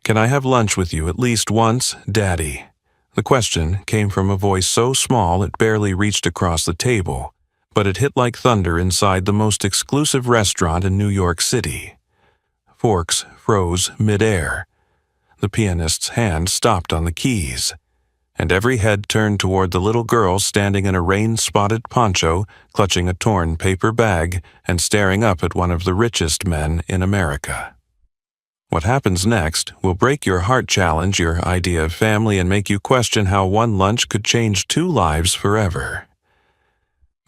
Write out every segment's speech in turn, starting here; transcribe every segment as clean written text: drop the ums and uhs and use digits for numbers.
"Can I have lunch with you at least once, Daddy?" The question came from a voice so small it barely reached across the table, but it hit like thunder inside the most exclusive restaurant in New York City. Forks froze mid-air. The pianist's hand stopped on the keys, and every head turned toward the little girl standing in a rain-spotted poncho, clutching a torn paper bag and staring up at one of the richest men in America. What happens next will break your heart, challenge your idea of family, and make you question how one lunch could change two lives forever.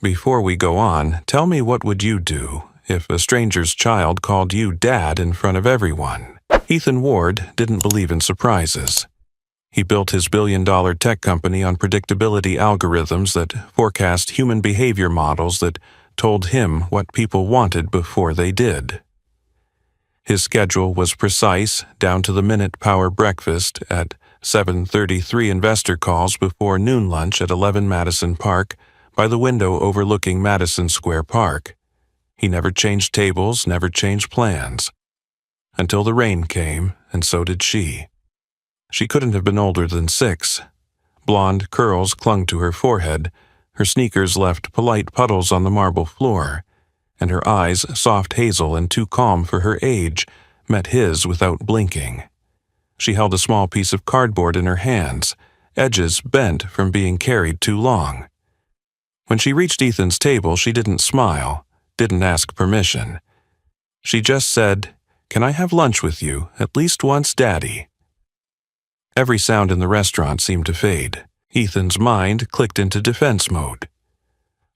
Before we go on, tell me, what would you do if a stranger's child called you Dad in front of everyone? Ethan Ward didn't believe in surprises. He built his billion-dollar tech company on predictability algorithms that forecast human behavior models that told him what people wanted before they did. His schedule was precise, down-to-the-minute power breakfast at 7:33, investor calls before noon lunch at 11 Madison Park, by the window overlooking Madison Square Park. He never changed tables, never changed plans. Until the rain came, and so did she. She couldn't have been older than 6. Blonde curls clung to her forehead, her sneakers left polite puddles on the marble floor, and her eyes, soft hazel and too calm for her age, met his without blinking. She held a small piece of cardboard in her hands, edges bent from being carried too long. When she reached Ethan's table, she didn't smile, didn't ask permission. She just said, "Can I have lunch with you, at least once, Daddy?" Every sound in the restaurant seemed to fade. Ethan's mind clicked into defense mode.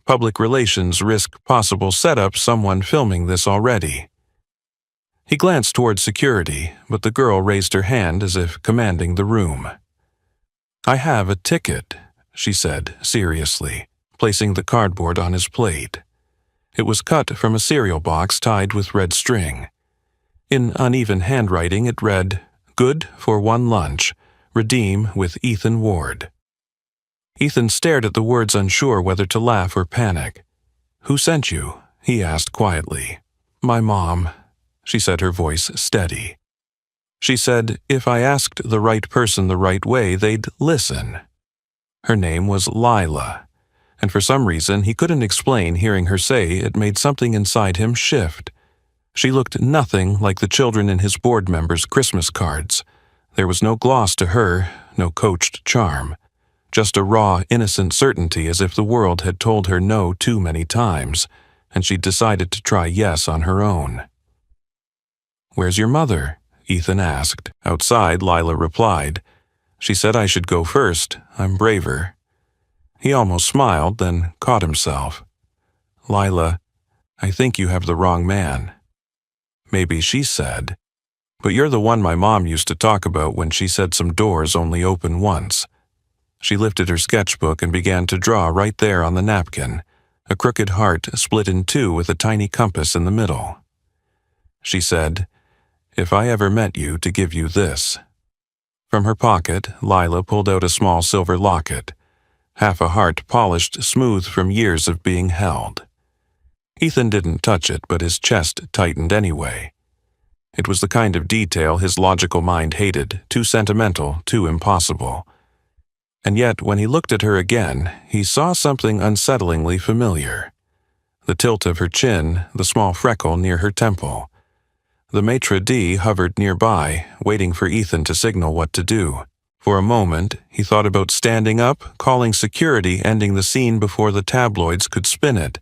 Public relations risk possible setup, someone filming this already. He glanced toward security, but the girl raised her hand as if commanding the room. "I have a ticket," she said seriously, placing the cardboard on his plate. It was cut from a cereal box tied with red string. In uneven handwriting it read, "Good for one lunch. Redeem with Ethan Ward." Ethan stared at the words, unsure whether to laugh or panic. "Who sent you?" he asked quietly. "My mom," she said, her voice steady. "She said if I asked the right person the right way, they'd listen." Her name was Lila, and for some reason he couldn't explain, hearing her say it made something inside him shift. She looked nothing like the children in his board members' Christmas cards. There was no gloss to her, no coached charm. Just a raw, innocent certainty, as if the world had told her no too many times, and she'd decided to try yes on her own. "Where's your mother?" Ethan asked. Outside, Lila replied. "She said I should go first. I'm braver." He almost smiled, then caught himself. "Lila, I think you have the wrong man." Maybe she said, "But you're the one my mom used to talk about when she said some doors only open once." She lifted her sketchbook and began to draw right there on the napkin, a crooked heart split in two with a tiny compass in the middle. She said, "If I ever met you, to give you this." From her pocket, Lila pulled out a small silver locket, half a heart polished smooth from years of being held. Ethan didn't touch it, but his chest tightened anyway. It was the kind of detail his logical mind hated, too sentimental, too impossible. And yet, when he looked at her again, he saw something unsettlingly familiar. The tilt of her chin, the small freckle near her temple. The maitre d' hovered nearby, waiting for Ethan to signal what to do. For a moment, he thought about standing up, calling security, ending the scene before the tabloids could spin it.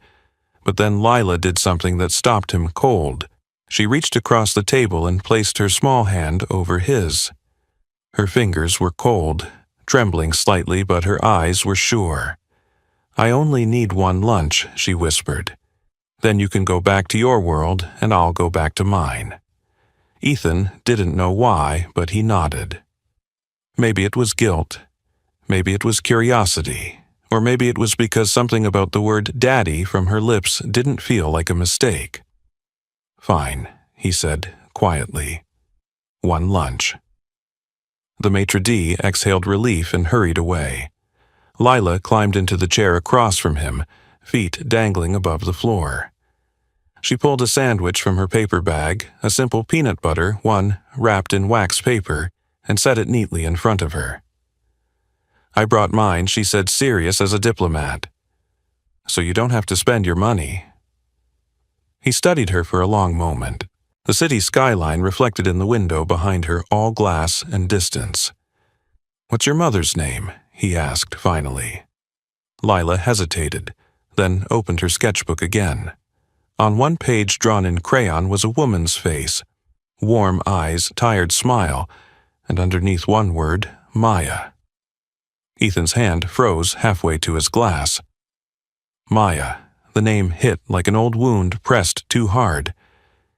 But then Lila did something that stopped him cold. She reached across the table and placed her small hand over his. Her fingers were cold, trembling slightly, but her eyes were sure. "I only need one lunch," she whispered. "Then you can go back to your world, and I'll go back to mine." Ethan didn't know why, but he nodded. Maybe it was guilt. Maybe it was curiosity. Or maybe it was because something about the word "daddy" from her lips didn't feel like a mistake. "Fine," he said quietly. "One lunch." The maitre d' exhaled relief and hurried away. Lila climbed into the chair across from him, feet dangling above the floor. She pulled a sandwich from her paper bag, a simple peanut butter, one wrapped in wax paper, and set it neatly in front of her. "I brought mine," she said, serious as a diplomat. "So you don't have to spend your money." He studied her for a long moment, the city skyline reflected in the window behind her, all glass and distance. "What's your mother's name?" he asked finally. Lila hesitated, then opened her sketchbook again. On one page drawn in crayon was a woman's face, warm eyes, tired smile, and underneath one word, Maya. Ethan's hand froze halfway to his glass. Maya. The name hit like an old wound pressed too hard.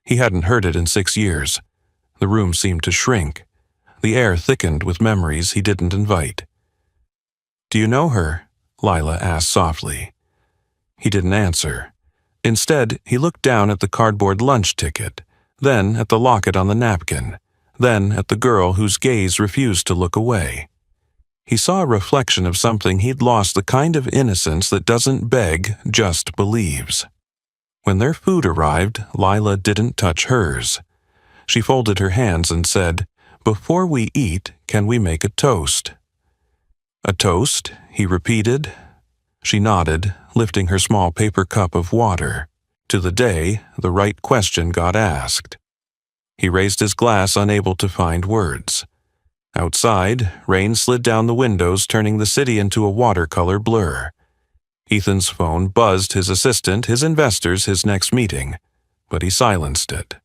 He hadn't heard it in 6 years. The room seemed to shrink. The air thickened with memories he didn't invite. "Do you know her?" Lila asked softly. He didn't answer. Instead, he looked down at the cardboard lunch ticket, then at the locket on the napkin, then at the girl whose gaze refused to look away. He saw a reflection of something he'd lost, the kind of innocence that doesn't beg, just believes. When their food arrived, Lila didn't touch hers. She folded her hands and said, "Before we eat, can we make a toast?" "A toast?" he repeated. She nodded, lifting her small paper cup of water. To the day, the right question got asked. He raised his glass, unable to find words. Outside, rain slid down the windows, turning the city into a watercolor blur. Ethan's phone buzzed his assistant, his investors, his next meeting, but he silenced it.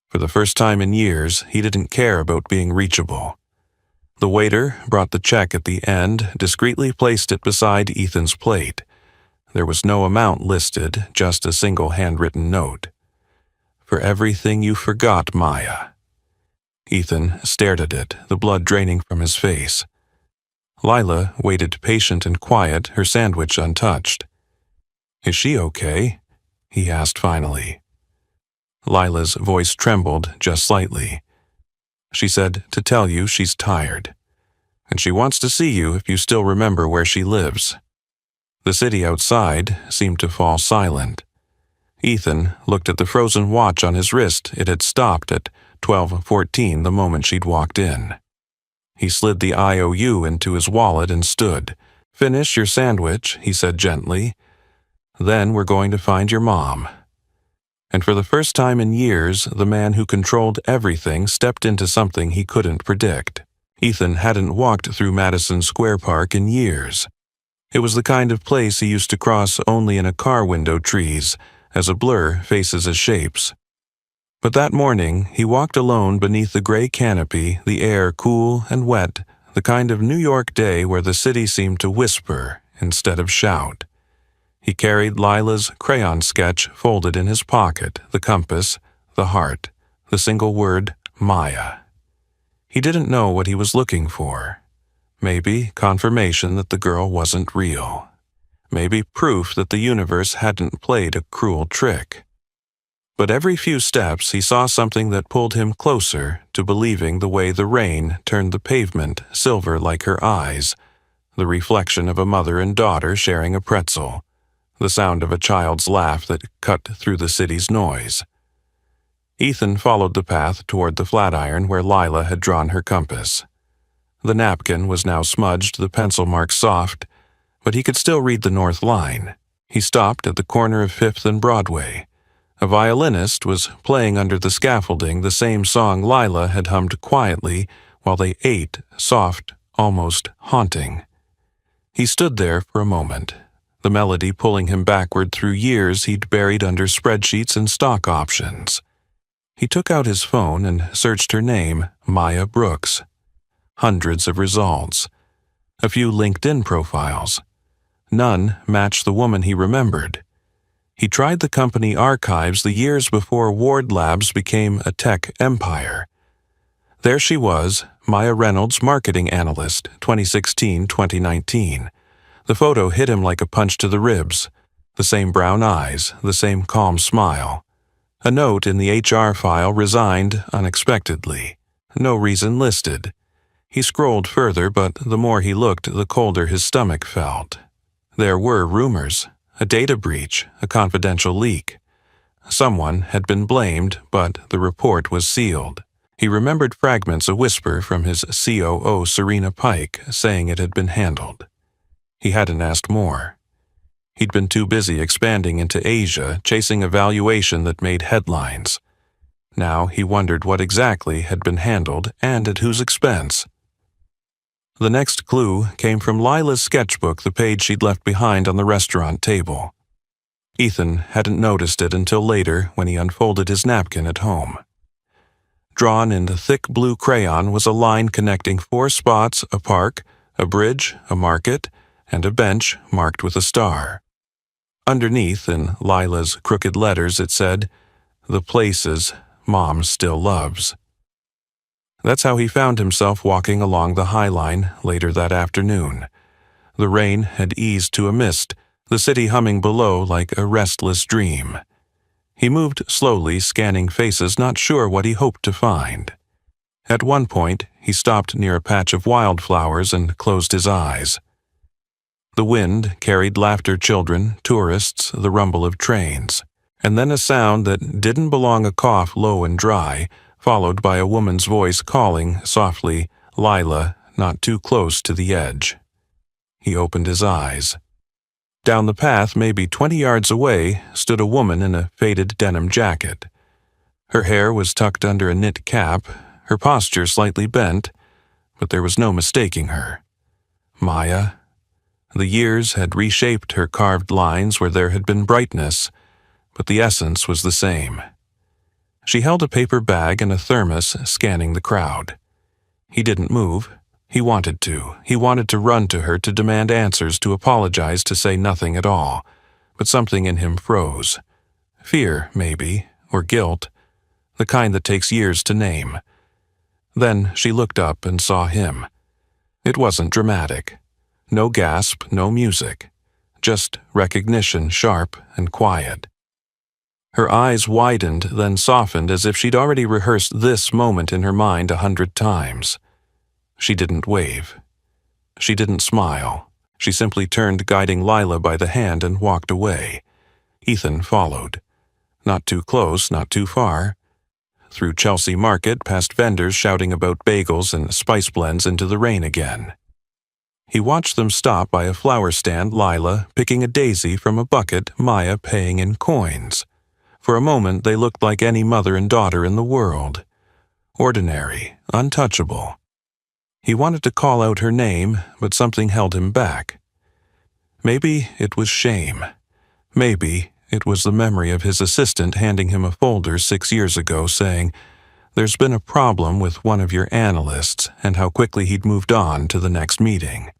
For the first time in years, he didn't care about being reachable. The waiter brought the check at the end, discreetly placed it beside Ethan's plate. There was no amount listed, just a single handwritten note. "For everything you forgot, Maya." Ethan stared at it, the blood draining from his face. Lila waited patient and quiet, her sandwich untouched. "Is she okay?" he asked finally. Lila's voice trembled just slightly. She said to tell you she's tired, and she wants to see you if you still remember where she lives. The city outside seemed to fall silent. Ethan looked at the frozen watch on his wrist. It had stopped at 12:14 the moment she'd walked in. He slid the IOU into his wallet and stood. "Finish your sandwich," he said gently. "Then we're going to find your mom." And for the first time in years, the man who controlled everything stepped into something he couldn't predict. Ethan hadn't walked through Madison Square Park in years. It was the kind of place he used to cross only in a car window, trees, as a blur faces as shapes. But that morning, he walked alone beneath the gray canopy, the air cool and wet, the kind of New York day where the city seemed to whisper instead of shout. He carried Lila's crayon sketch folded in his pocket, the compass, the heart, the single word, Maya. He didn't know what he was looking for. Maybe confirmation that the girl wasn't real. Maybe proof that the universe hadn't played a cruel trick. But every few steps he saw something that pulled him closer to believing, the way the rain turned the pavement silver like her eyes, the reflection of a mother and daughter sharing a pretzel, the sound of a child's laugh that cut through the city's noise. Ethan followed the path toward the Flatiron where Lila had drawn her compass. The napkin was now smudged, the pencil marks soft, but he could still read the north line. He stopped at the corner of 5th and Broadway. A violinist was playing under the scaffolding the same song Lila had hummed quietly while they ate, soft, almost haunting. He stood there for a moment, the melody pulling him backward through years he'd buried under spreadsheets and stock options. He took out his phone and searched her name, Maya Brooks. Hundreds of results. A few LinkedIn profiles. None matched the woman he remembered. He tried the company archives the years before Ward Labs became a tech empire. There she was, Maya Reynolds, marketing analyst, 2016-2019. The photo hit him like a punch to the ribs. The same brown eyes, the same calm smile. A note in the HR file, resigned unexpectedly. No reason listed. He scrolled further, but the more he looked, the colder his stomach felt. There were rumors. A data breach, a confidential leak. Someone had been blamed, but the report was sealed. He remembered fragments of whisper from his COO, Serena Pike, saying it had been handled. He hadn't asked more. He'd been too busy expanding into Asia, chasing a valuation that made headlines. Now he wondered what exactly had been handled and at whose expense. The next clue came from Lila's sketchbook, the page she'd left behind on the restaurant table. Ethan hadn't noticed it until later when he unfolded his napkin at home. Drawn in thick blue crayon was a line connecting 4 spots, a park, a bridge, a market, and a bench marked with a star. Underneath, in Lila's crooked letters, it said, "The places Mom still loves." That's how he found himself walking along the High Line later that afternoon. The rain had eased to a mist, the city humming below like a restless dream. He moved slowly, scanning faces, not sure what he hoped to find. At one point, he stopped near a patch of wildflowers and closed his eyes. The wind carried laughter, children, tourists, the rumble of trains, and then a sound that didn't belong, a cough low and dry, followed by a woman's voice calling softly, "Lila, not too close to the edge." He opened his eyes. Down the path, maybe 20 yards away, stood a woman in a faded denim jacket. Her hair was tucked under a knit cap, her posture slightly bent, but there was no mistaking her. Maya. The years had reshaped her carved lines where there had been brightness, but the essence was the same. She held a paper bag and a thermos, scanning the crowd. He didn't move. He wanted to. He wanted to run to her, to demand answers, to apologize, to say nothing at all. But something in him froze. Fear, maybe, or guilt, the kind that takes years to name. Then she looked up and saw him. It wasn't dramatic. No gasp, no music. Just recognition, sharp and quiet. Her eyes widened, then softened, as if she'd already rehearsed this moment in her mind 100 times. She didn't wave. She didn't smile. She simply turned, guiding Lila by the hand, and walked away. Ethan followed. Not too close, not too far. Through Chelsea Market, past vendors shouting about bagels and spice blends, into the rain again. He watched them stop by a flower stand, Lila picking a daisy from a bucket, Maya paying in coins. For a moment they looked like any mother and daughter in the world. Ordinary, untouchable. He wanted to call out her name, but something held him back. Maybe it was shame. Maybe it was the memory of his assistant handing him a folder 6 years ago saying, "There's been a problem with one of your analysts," and how quickly he'd moved on to the next meeting.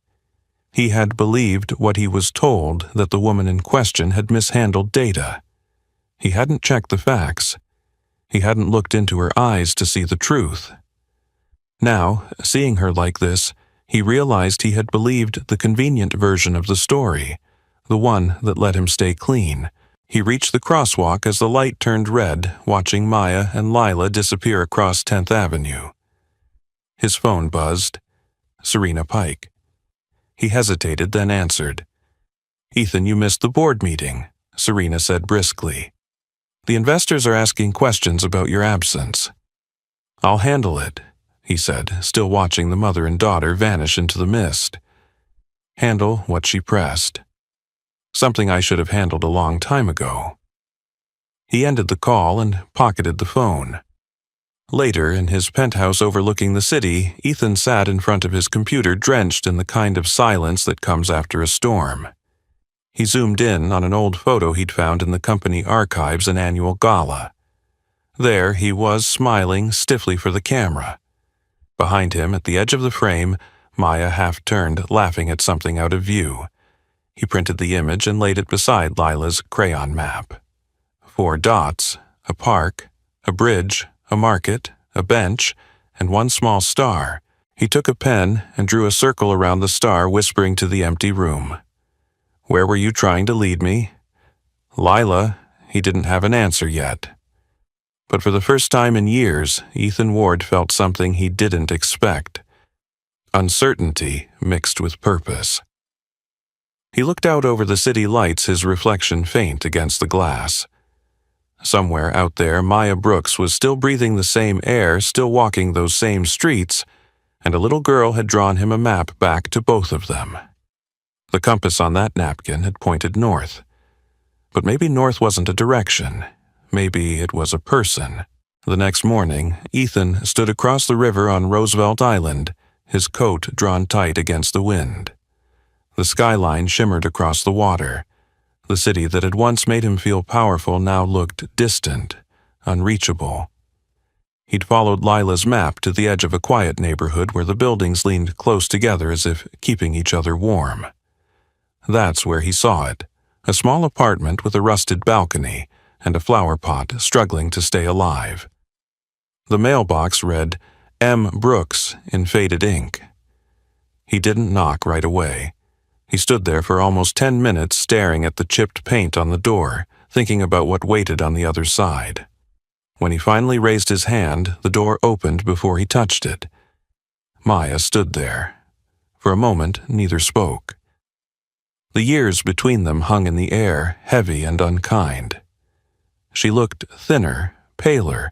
He had believed what he was told, that the woman in question had mishandled data. He hadn't checked the facts. He hadn't looked into her eyes to see the truth. Now, seeing her like this, he realized he had believed the convenient version of the story, the one that let him stay clean. He reached the crosswalk as the light turned red, watching Maya and Lila disappear across 10th Avenue. His phone buzzed. Serena Pike. He hesitated, then answered. "Ethan, you missed the board meeting," Serena said briskly. "The investors are asking questions about your absence." "I'll handle it," he said, still watching the mother and daughter vanish into the mist. Handle what she pressed. Something I should have handled a long time ago. He ended the call and pocketed the phone. Later, in his penthouse overlooking the city, Ethan sat in front of his computer, drenched in the kind of silence that comes after a storm. He zoomed in on an old photo he'd found in the company archives, an annual gala. There he was, smiling stiffly for the camera. Behind him, at the edge of the frame, Maya half-turned, laughing at something out of view. He printed the image and laid it beside Lila's crayon map. 4 dots, a park, a bridge, a market, a bench, and 1 small star. He took a pen and drew a circle around the star, whispering to the empty room. "Where were you trying to lead me?" Lila, he didn't have an answer yet. But for the first time in years, Ethan Ward felt something he didn't expect. Uncertainty mixed with purpose. He looked out over the city lights, his reflection faint against the glass. Somewhere out there, Maya Brooks was still breathing the same air, still walking those same streets, and a little girl had drawn him a map back to both of them. The compass on that napkin had pointed north. But maybe north wasn't a direction. Maybe it was a person. The next morning, Ethan stood across the river on Roosevelt Island, his coat drawn tight against the wind. The skyline shimmered across the water. The city that had once made him feel powerful now looked distant, unreachable. He'd followed Lila's map to the edge of a quiet neighborhood where the buildings leaned close together as if keeping each other warm. That's where he saw it, a small apartment with a rusted balcony and a flower pot struggling to stay alive. The mailbox read, M. Brooks in faded ink. He didn't knock right away. He stood there for almost 10 minutes staring at the chipped paint on the door, thinking about what waited on the other side. When he finally raised his hand, the door opened before he touched it. Maya stood there. For a moment, neither spoke. The years between them hung in the air, heavy and unkind. She looked thinner, paler,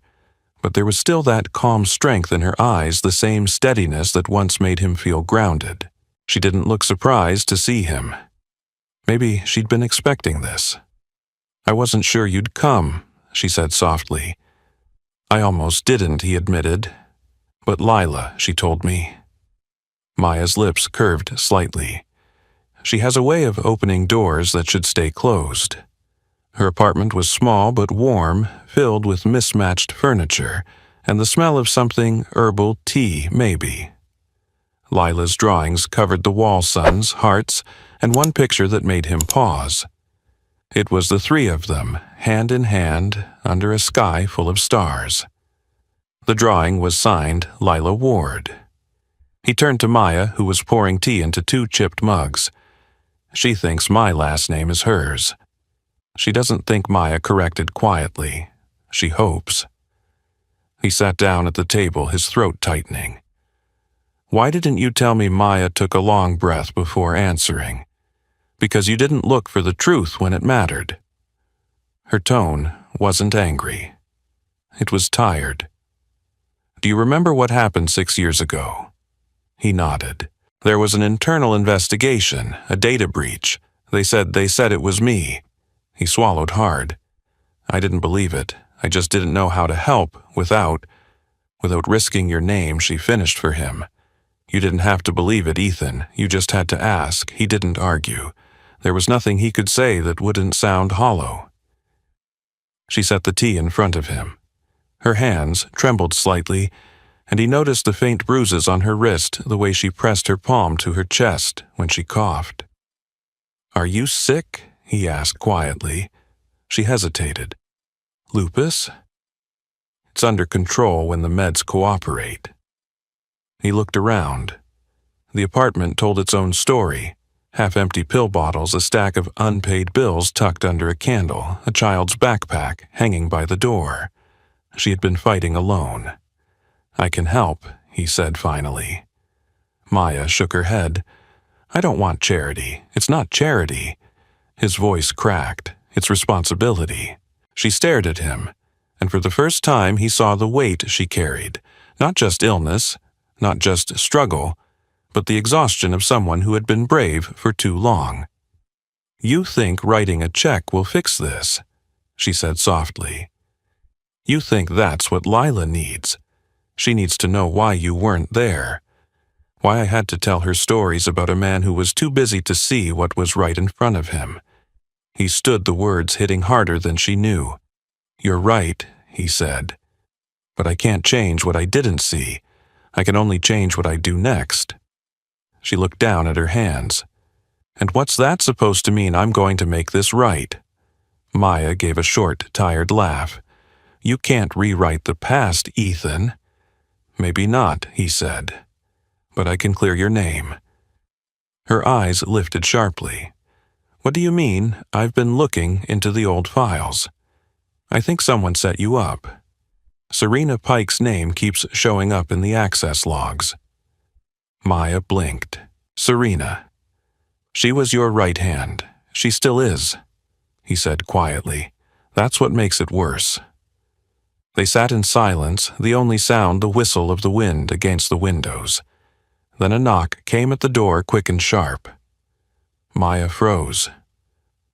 but there was still that calm strength in her eyes, the same steadiness that once made him feel grounded. She didn't look surprised to see him. Maybe she'd been expecting this. "I wasn't sure you'd come," she said softly. "I almost didn't," he admitted. "But Lila, she told me." Maya's lips curved slightly. She has a way of opening doors that should stay closed. Her apartment was small but warm, filled with mismatched furniture, and the smell of something herbal tea, maybe. Lila's drawings covered the wall suns, hearts, and one picture that made him pause. It was the three of them, hand in hand, under a sky full of stars. The drawing was signed Lila Ward. He turned to Maya, who was pouring tea into 2 chipped mugs. "She thinks my last name is hers." "She doesn't think," Maya corrected quietly. "She hopes." He sat down at the table, his throat tightening. "Why didn't you tell me?" Maya took a long breath before answering. "Because you didn't look for the truth when it mattered." Her tone wasn't angry. It was tired. "Do you remember what happened 6 years ago?" He nodded. "There was an internal investigation, a data breach. They said it was me." He swallowed hard. "I didn't believe it. I just didn't know how to help without risking your name," she finished for him. "You didn't have to believe it, Ethan. You just had to ask." He didn't argue. There was nothing he could say that wouldn't sound hollow. She set the tea in front of him. Her hands trembled slightly, and he noticed the faint bruises on her wrist, the way she pressed her palm to her chest when she coughed. "Are you sick?" he asked quietly. She hesitated. "Lupus?" "It's under control when the meds cooperate." He looked around. The apartment told its own story. Half-empty pill bottles, a stack of unpaid bills tucked under a candle, a child's backpack hanging by the door. She had been fighting alone. "I can help," he said finally. Maya shook her head. "I don't want charity. It's not charity." His voice cracked. "It's responsibility." She stared at him, and for the first time he saw the weight she carried. Not just illness, not just struggle, but the exhaustion of someone who had been brave for too long. "You think writing a check will fix this," she said softly. "You think that's what Lila needs. She needs to know why you weren't there. Why I had to tell her stories about a man who was too busy to see what was right in front of him." He stood, the words hitting harder than she knew. "You're right," he said. "But I can't change what I didn't see. I can only change what I do next." She looked down at her hands. "And what's that supposed to mean? I'm going to make this right." Maya gave a short, tired laugh. "You can't rewrite the past, Ethan." "Maybe not," he said. "But I can clear your name." Her eyes lifted sharply. "What do you mean? I've been looking into the old files. I think someone set you up. Serena Pike's name keeps showing up in the access logs." Maya blinked. "Serena. She was your right hand. She still is," he said quietly. That's what makes it worse. They sat in silence, the only sound the whistle of the wind against the windows. Then a knock came at the door, quick and sharp. Maya froze.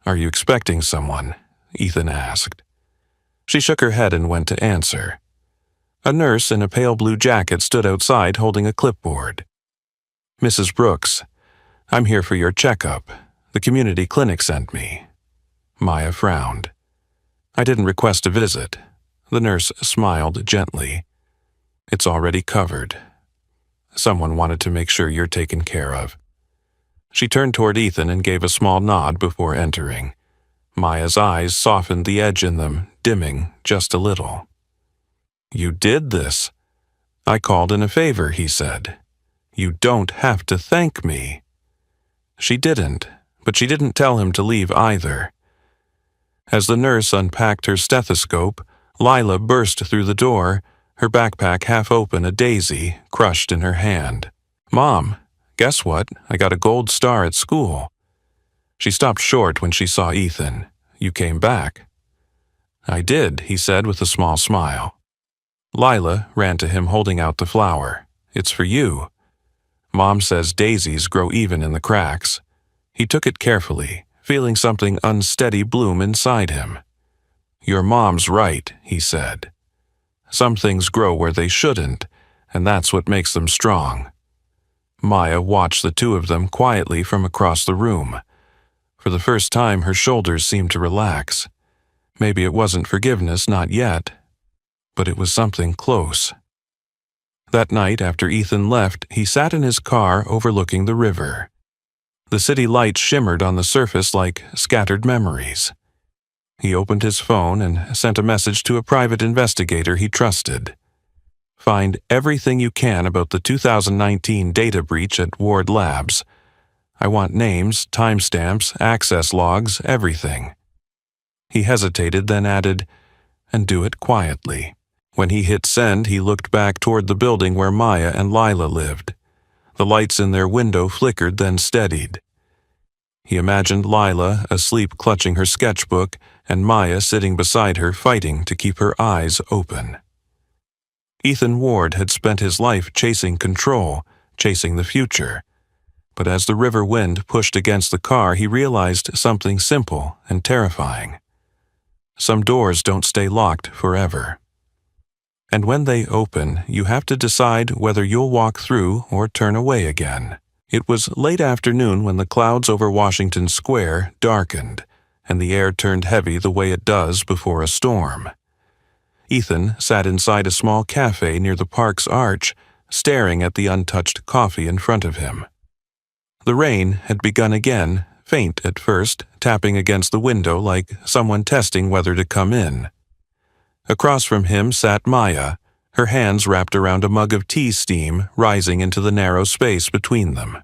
"Are you expecting someone?" Ethan asked. She shook her head and went to answer. A nurse in a pale blue jacket stood outside holding a clipboard. "Mrs. Brooks, I'm here for your checkup. The community clinic sent me." Maya frowned. "I didn't request a visit." The nurse smiled gently. "It's already covered. Someone wanted to make sure you're taken care of." She turned toward Ethan and gave a small nod before entering. Maya's eyes softened, the edge in them dimming just a little. "You did this." "I called in a favor," he said. "You don't have to thank me." She didn't, but she didn't tell him to leave either. As the nurse unpacked her stethoscope, Lila burst through the door, her backpack half open, a daisy crushed in her hand. "Mom, guess what? I got a gold star at school." She stopped short when she saw Ethan. "You came back." "I did," he said with a small smile. Lila ran to him holding out the flower. "It's for you. Mom says daisies grow even in the cracks." He took it carefully, feeling something unsteady bloom inside him. "Your mom's right," he said. "Some things grow where they shouldn't, and that's what makes them strong." Maya watched the two of them quietly from across the room. For the first time, her shoulders seemed to relax. Maybe it wasn't forgiveness, not yet, but it was something close. That night, after Ethan left, he sat in his car overlooking the river. The city lights shimmered on the surface like scattered memories. He opened his phone and sent a message to a private investigator he trusted. "Find everything you can about the 2019 data breach at Ward Labs. I want names, timestamps, access logs, everything." He hesitated, then added, "And do it quietly." When he hit send, he looked back toward the building where Maya and Lila lived. The lights in their window flickered, then steadied. He imagined Lila asleep clutching her sketchbook and Maya sitting beside her fighting to keep her eyes open. Ethan Ward had spent his life chasing control, chasing the future. But as the river wind pushed against the car, he realized something simple and terrifying. Some doors don't stay locked forever. And when they open, you have to decide whether you'll walk through or turn away again. It was late afternoon when the clouds over Washington Square darkened, and the air turned heavy the way it does before a storm. Ethan sat inside a small cafe near the park's arch, staring at the untouched coffee in front of him. The rain had begun again, faint at first, tapping against the window like someone testing whether to come in. Across from him sat Maya, her hands wrapped around a mug of tea, steam rising into the narrow space between them.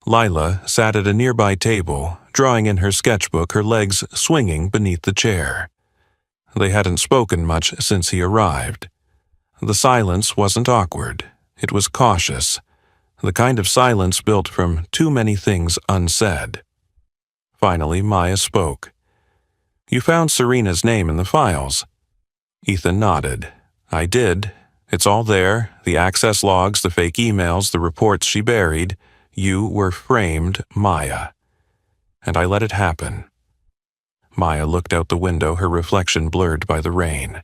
Lila sat at a nearby table, drawing in her sketchbook, her legs swinging beneath the chair. They hadn't spoken much since he arrived. The silence wasn't awkward. It was cautious, the kind of silence built from too many things unsaid. Finally, Maya spoke. "You found Serena's name in the files." Ethan nodded. "I did. It's all there, the access logs, the fake emails, the reports she buried. You were framed, Maya. And I let it happen." Maya looked out the window, her reflection blurred by the rain.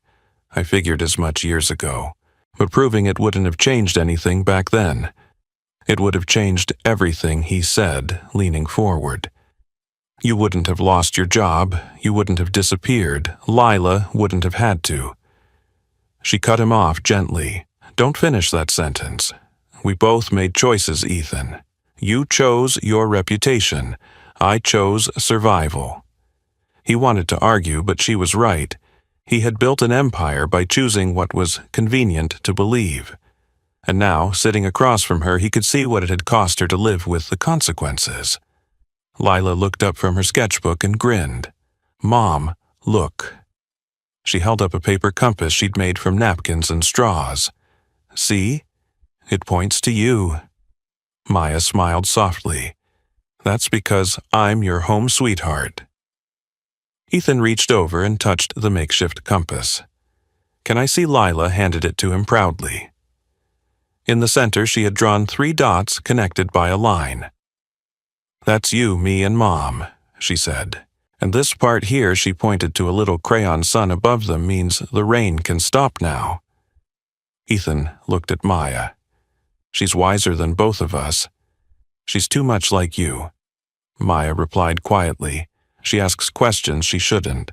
"I figured as much years ago, but proving it wouldn't have changed anything back then. It would have changed everything," he said, leaning forward. "You wouldn't have lost your job, you wouldn't have disappeared, Lila wouldn't have had to." She cut him off gently. "Don't finish that sentence. We both made choices, Ethan. You chose your reputation. I chose survival." He wanted to argue, but she was right. He had built an empire by choosing what was convenient to believe. And now, sitting across from her, he could see what it had cost her to live with the consequences. Lila looked up from her sketchbook and grinned. "Mom, look." She held up a paper compass she'd made from napkins and straws. "See? It points to you." Maya smiled softly. "That's because I'm your home sweetheart." Ethan reached over and touched the makeshift compass. "Can I see Lila?" handed it to him proudly. In the center, she had drawn 3 dots connected by a line. "That's you, me, and Mom," she said. "And this part here," she pointed to a little crayon sun above them, "means the rain can stop now." Ethan looked at Maya. "She's wiser than both of us. She's too much like you." Maya replied quietly. "She asks questions she shouldn't."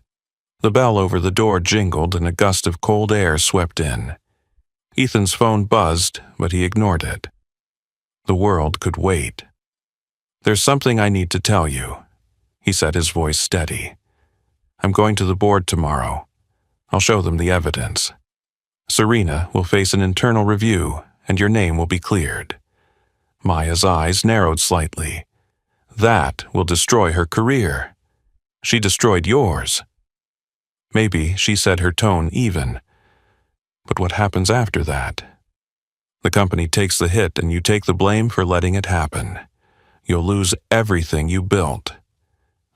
The bell over the door jingled and a gust of cold air swept in. Ethan's phone buzzed, but he ignored it. The world could wait. "There's something I need to tell you," he said, his voice steady. "I'm going to the board tomorrow. I'll show them the evidence. Serena will face an internal review, and your name will be cleared." Maya's eyes narrowed slightly. "That will destroy her career. She destroyed yours." "Maybe," she said, her tone even. "But what happens after that? The company takes the hit and you take the blame for letting it happen. You'll lose everything you built."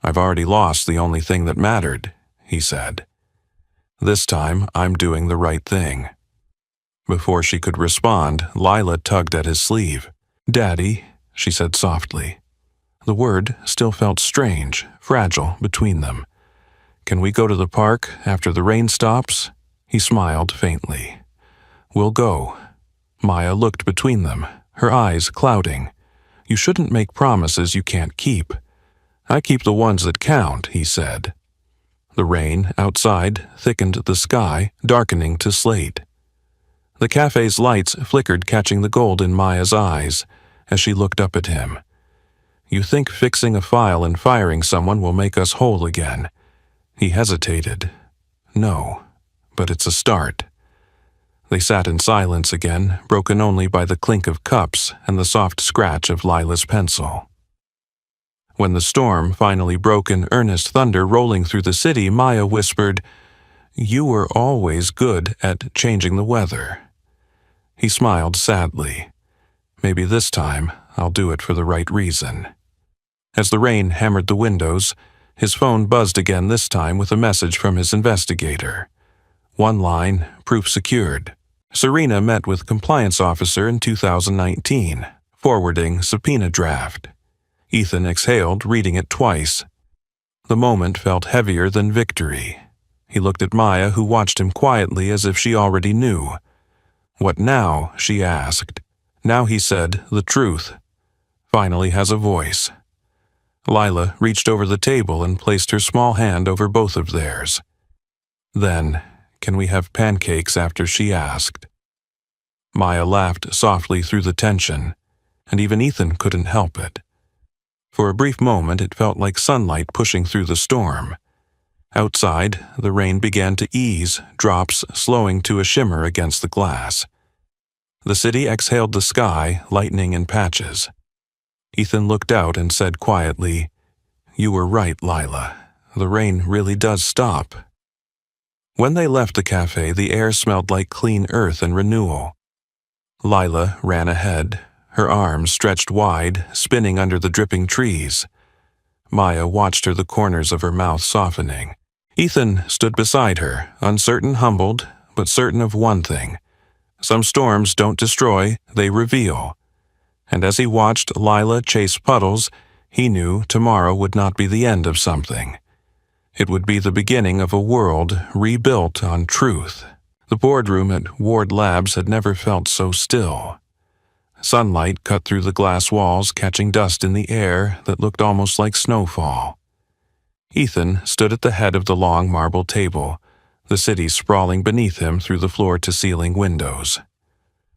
"I've already lost the only thing that mattered," he said. "This time, I'm doing the right thing." Before she could respond, Lila tugged at his sleeve. "Daddy," she said softly. The word still felt strange, fragile between them. "Can we go to the park after the rain stops?" He smiled faintly. "We'll go." Maya looked between them, her eyes clouding. "You shouldn't make promises you can't keep." "I keep the ones that count," he said. The rain outside thickened the sky, darkening to slate. The cafe's lights flickered, catching the gold in Maya's eyes as she looked up at him. "You think fixing a file and firing someone will make us whole again?" He hesitated. "No, but it's a start." They sat in silence again, broken only by the clink of cups and the soft scratch of Lila's pencil. When the storm finally broke in earnest thunder rolling through the city, Maya whispered, "You were always good at changing the weather." He smiled sadly. "Maybe this time I'll do it for the right reason." As the rain hammered the windows, his phone buzzed again, this time with a message from his investigator. One line, proof secured. Serena met with compliance officer in 2019, forwarding subpoena draft. Ethan exhaled, reading it twice. The moment felt heavier than victory. He looked at Maya, who watched him quietly as if she already knew. "What now?" she asked. Now he said, "The truth finally has a voice." Lila reached over the table and placed her small hand over both of theirs. "Then, can we have pancakes after?" she asked. Maya laughed softly through the tension, and even Ethan couldn't help it. For a brief moment, it felt like sunlight pushing through the storm. Outside, the rain began to ease, drops slowing to a shimmer against the glass. The city exhaled the sky, lightening in patches. Ethan looked out and said quietly, "You were right, Lila. The rain really does stop." When they left the cafe, the air smelled like clean earth and renewal. Lila ran ahead, her arms stretched wide, spinning under the dripping trees. Maya watched her, the corners of her mouth softening. Ethan stood beside her, uncertain, humbled, but certain of one thing. Some storms don't destroy, they reveal. And as he watched Lila chase puddles, he knew tomorrow would not be the end of something. It would be the beginning of a world rebuilt on truth. The boardroom at Ward Labs had never felt so still. Sunlight cut through the glass walls, catching dust in the air that looked almost like snowfall. Ethan stood at the head of the long marble table, the city sprawling beneath him through the floor-to-ceiling windows.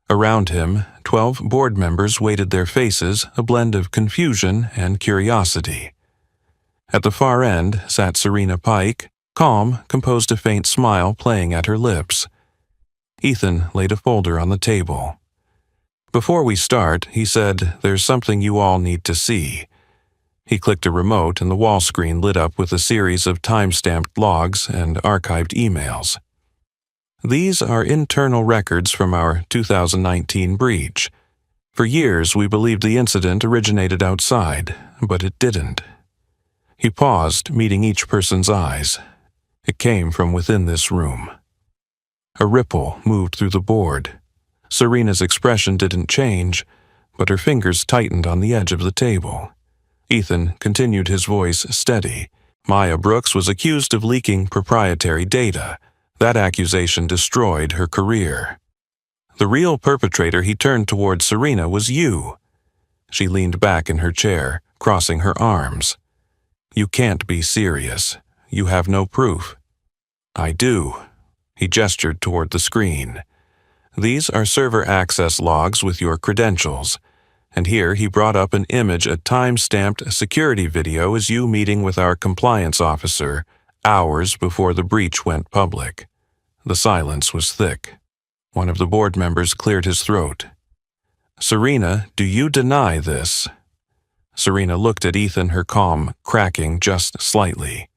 Around him, 12 board members waited, their faces a blend of confusion and curiosity. At the far end sat Serena Pike, calm, composed, a faint smile playing at her lips. Ethan laid a folder on the table. "Before we start," he said, "there's something you all need to see." He clicked a remote and the wall screen lit up with a series of time-stamped logs and archived emails. These are internal records from our 2019 breach. For years we believed the incident originated outside, but it didn't. He paused, meeting each person's eyes. It came from within this room. A ripple moved through the board. Serena's expression didn't change, but her fingers tightened on the edge of the table. Ethan continued, his voice steady. Maya Brooks was accused of leaking proprietary data. That accusation destroyed her career. The real perpetrator, he turned toward Serena, was you. She leaned back in her chair, crossing her arms. You can't be serious. You have no proof. I do. He gestured toward the screen. These are server access logs with your credentials. And here he brought up an image, a time-stamped security video as you meeting with our compliance officer hours before the breach went public. The silence was thick. One of the board members cleared his throat. Serena, do you deny this? Serena looked at Ethan, her calm cracking just slightly.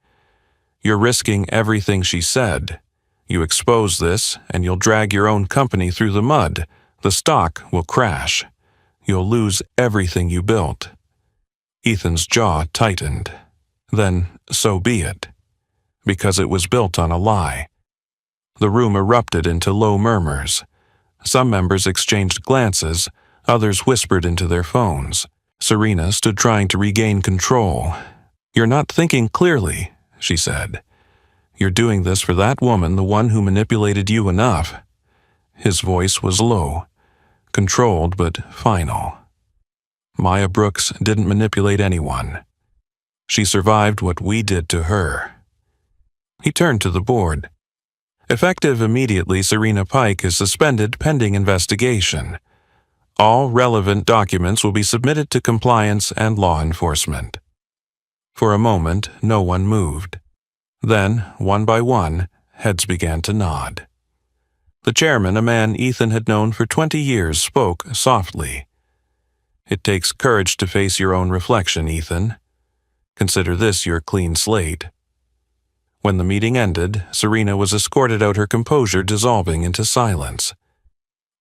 You're risking everything, she said. You expose this, and you'll drag your own company through the mud. The stock will crash. You'll lose everything you built. Ethan's jaw tightened. Then, so be it. Because it was built on a lie. The room erupted into low murmurs. Some members exchanged glances, others whispered into their phones. Serena stood trying to regain control. You're not thinking clearly, she said. You're doing this for that woman, the one who manipulated you enough. His voice was low, controlled but final. Maya Brooks didn't manipulate anyone. She survived what we did to her. He turned to the board. Effective immediately, Serena Pike is suspended pending investigation. All relevant documents will be submitted to compliance and law enforcement. For a moment, no one moved. Then, one by one, heads began to nod. The chairman, a man Ethan had known for 20 years, spoke softly. It takes courage to face your own reflection, Ethan. Consider this your clean slate. When the meeting ended, Serena was escorted out, her composure dissolving into silence.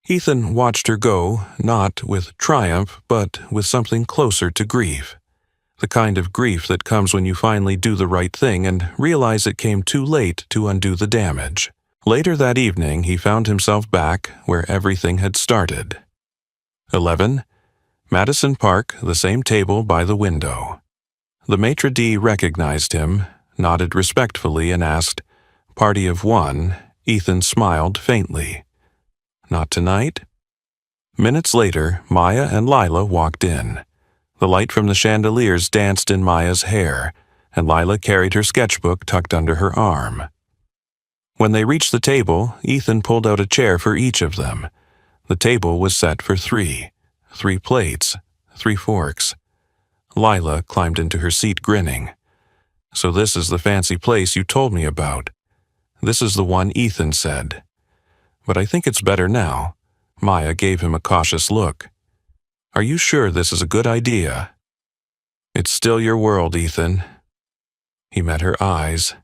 Ethan watched her go, not with triumph, but with something closer to grief. The kind of grief that comes when you finally do the right thing and realize it came too late to undo the damage. Later that evening, he found himself back where everything had started. 11. Madison Park, the same table by the window. The maitre d' recognized him, nodded respectfully, and asked, "Party of one?" Ethan smiled faintly. "Not tonight?" Minutes later, Maya and Lila walked in. The light from the chandeliers danced in Maya's hair, and Lila carried her sketchbook tucked under her arm. When they reached the table, Ethan pulled out a chair for each of them. The table was set for 3. 3 plates, 3 forks. Lila climbed into her seat, grinning. "So this is the fancy place you told me about." "This is the one," Ethan said. "But I think it's better now." Maya gave him a cautious look. "Are you sure this is a good idea?" "It's still your world, Ethan." He met her eyes.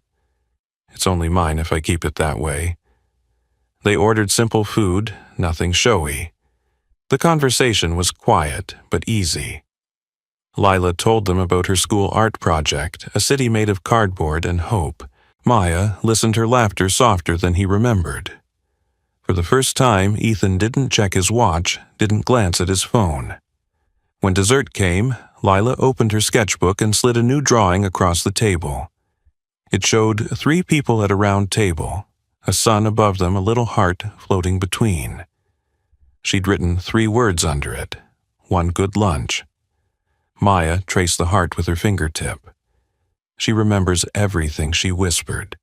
"It's only mine if I keep it that way." They ordered simple food, nothing showy. The conversation was quiet but easy. Lila told them about her school art project, a city made of cardboard and hope. Maya listened, her laughter softer than he remembered. For the first time, Ethan didn't check his watch, didn't glance at his phone. When dessert came, Lila opened her sketchbook and slid a new drawing across the table. It showed 3 people at a round table, a sun above them, a little heart floating between. She'd written 3 words under it: "One good lunch." Maya traced the heart with her fingertip. "She remembers everything," she whispered.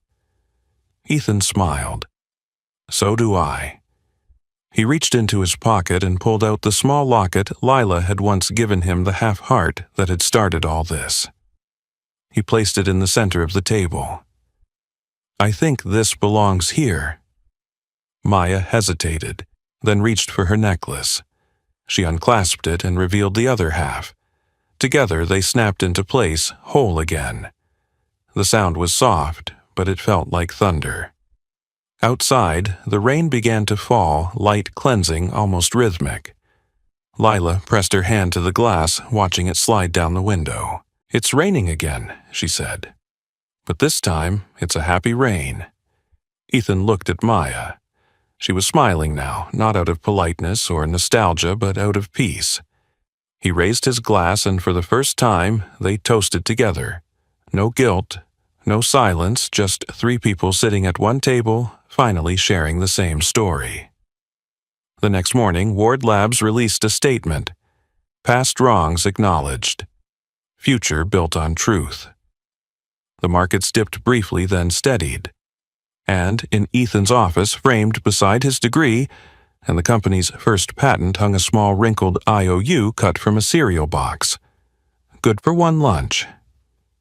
Ethan smiled. "So do I." He reached into his pocket and pulled out the small locket Lila had once given him, the half-heart that had started all this. He placed it in the center of the table. "I think this belongs here." Maya hesitated, then reached for her necklace. She unclasped it and revealed the other half. Together they snapped into place, whole again. The sound was soft, but it felt like thunder. Outside, the rain began to fall, light, cleansing, almost rhythmic. Lila pressed her hand to the glass, watching it slide down the window. "It's raining again," she said. "But this time, it's a happy rain." Ethan looked at Maya. She was smiling now, not out of politeness or nostalgia, but out of peace. He raised his glass, and for the first time, they toasted together. No guilt, no silence, just three people sitting at one table, finally sharing the same story. The next morning, Ward Labs released a statement. Past wrongs acknowledged. Future built on truth. The markets dipped briefly, then steadied. And in Ethan's office, framed beside his degree, and the company's first patent, hung a small wrinkled IOU cut from a cereal box. Good for one lunch.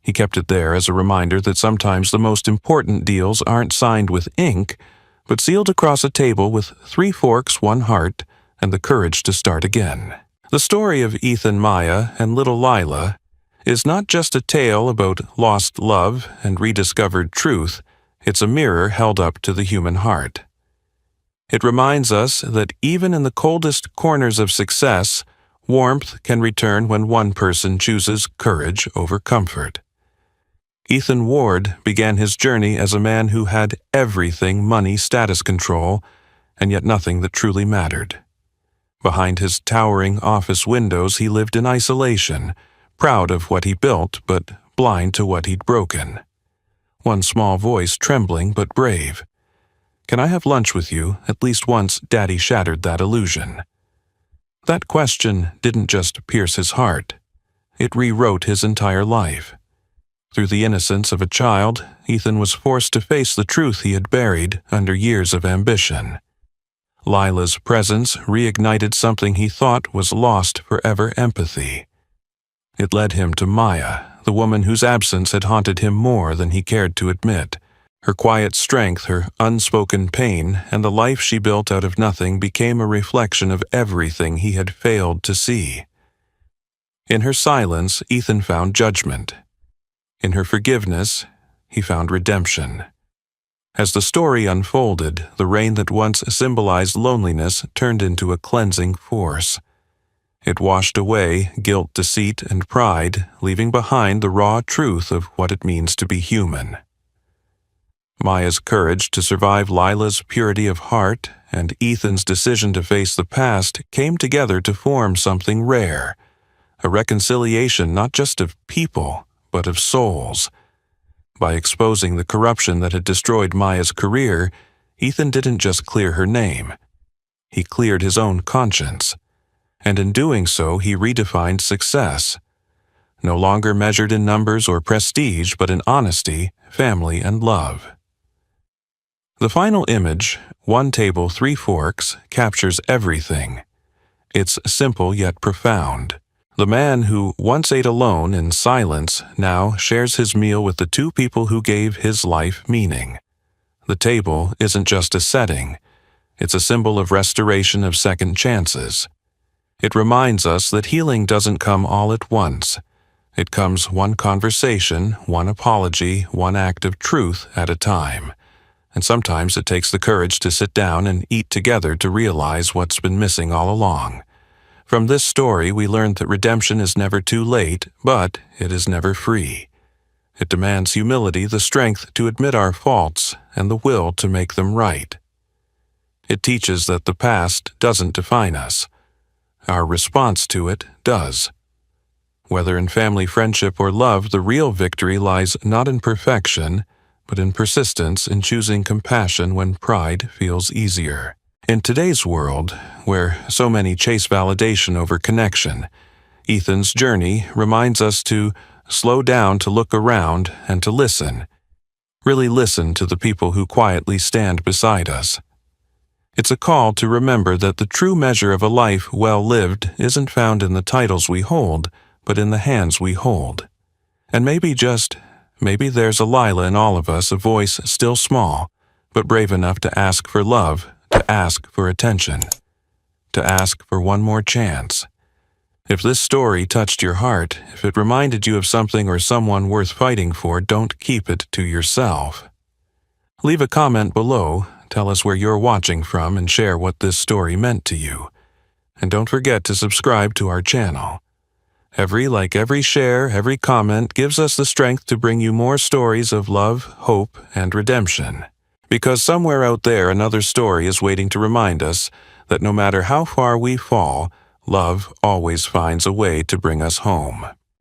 He kept it there as a reminder that sometimes the most important deals aren't signed with ink, but sealed across a table with 3 forks, 1 heart, and the courage to start again. The story of Ethan, Maya, and little Lila is not just a tale about lost love and rediscovered truth. It's a mirror held up to the human heart. It reminds us that even in the coldest corners of success, warmth can return when one person chooses courage over comfort. Ethan Ward began his journey as a man who had everything: money, status, control, and yet nothing that truly mattered. Behind his towering office windows, he lived in isolation, proud of what he built, but blind to what he'd broken. One small voice, trembling but brave. "Can I have lunch with you?" At least once, Daddy shattered that illusion. That question didn't just pierce his heart. It rewrote his entire life. Through the innocence of a child, Ethan was forced to face the truth he had buried under years of ambition. Lila's presence reignited something he thought was lost forever: empathy. It led him to Maya, the woman whose absence had haunted him more than he cared to admit. Her quiet strength, her unspoken pain, and the life she built out of nothing became a reflection of everything he had failed to see. In her silence, Ethan found judgment. In her forgiveness, he found redemption. As the story unfolded, the rain that once symbolized loneliness turned into a cleansing force. It washed away guilt, deceit, and pride, leaving behind the raw truth of what it means to be human. Maya's courage to survive, Lila's purity of heart, and Ethan's decision to face the past came together to form something rare, a reconciliation not just of people, but of souls. By exposing the corruption that had destroyed Maya's career, Ethan didn't just clear her name. He cleared his own conscience. And in doing so, he redefined success. No longer measured in numbers or prestige, but in honesty, family, and love. The final image, 1 table, 3 forks, captures everything. It's simple yet profound. The man who once ate alone in silence now shares his meal with the 2 people who gave his life meaning. The table isn't just a setting. It's a symbol of restoration, of second chances. It reminds us that healing doesn't come all at once. It comes one conversation, one apology, one act of truth at a time. And sometimes it takes the courage to sit down and eat together to realize what's been missing all along. From this story, we learned that redemption is never too late, but it is never free. It demands humility, the strength to admit our faults, and the will to make them right. It teaches that the past doesn't define us. Our response to it does. Whether in family, friendship, or love, the real victory lies not in perfection, but in persistence, in choosing compassion when pride feels easier. In today's world, where so many chase validation over connection, Ethan's journey reminds us to slow down, to look around, and to listen. Really listen to the people who quietly stand beside us. It's a call to remember that the true measure of a life well lived isn't found in the titles we hold, but in the hands we hold. And maybe there's a Lila in all of us, a voice still small, but brave enough to ask for love, to ask for attention, to ask for one more chance. If this story touched your heart, if it reminded you of something or someone worth fighting for, don't keep it to yourself. Leave a comment below, tell us where you're watching from, and share what this story meant to you. And don't forget to subscribe to our channel. Every like, every share, every comment gives us the strength to bring you more stories of love, hope, and redemption. Because somewhere out there another story is waiting to remind us that no matter how far we fall, love always finds a way to bring us home.